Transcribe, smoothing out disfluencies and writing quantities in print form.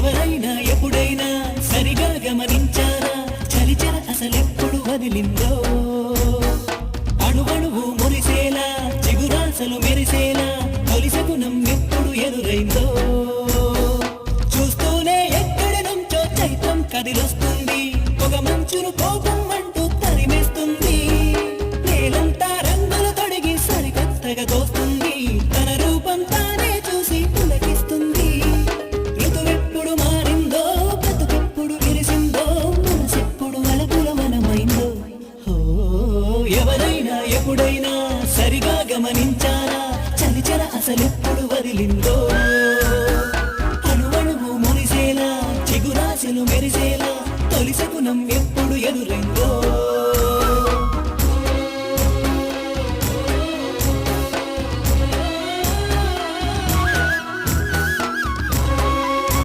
ఎవరైనా ఎప్పుడైనా సరిగా గమనించారా చలిచర అసలెప్పుడు వదిలిందో అణువణువు మురిసేలా చిగురాసలు మెరిసేలా తొలి శకునం ఎప్పుడు ఎదురైందో చూస్తూనే ఎక్కడి నుంచో చైత్రం కదిలొస్తుంది పొగ మంచును కోపం అంటూ తరిమేస్తుంది నేలంతా రంగులు తొడిగి సరికొత్తగా తోస్తుంది తన రూపం తానే చూసి పులకిస్తుంది ఋతువెప్పుడు మారిందో బ్రతుకెప్పుడు విరిసిందో మనసెప్పుడు అలపుల మనమైందో ఎవరైనా ఎప్పుడైనా సరిగా గమనించారా చలిచర అసలెప్పుడు వదిలిందో అణువణువు మురిసేలా చిగురాశలు మెరిసేలా తొలి శకునం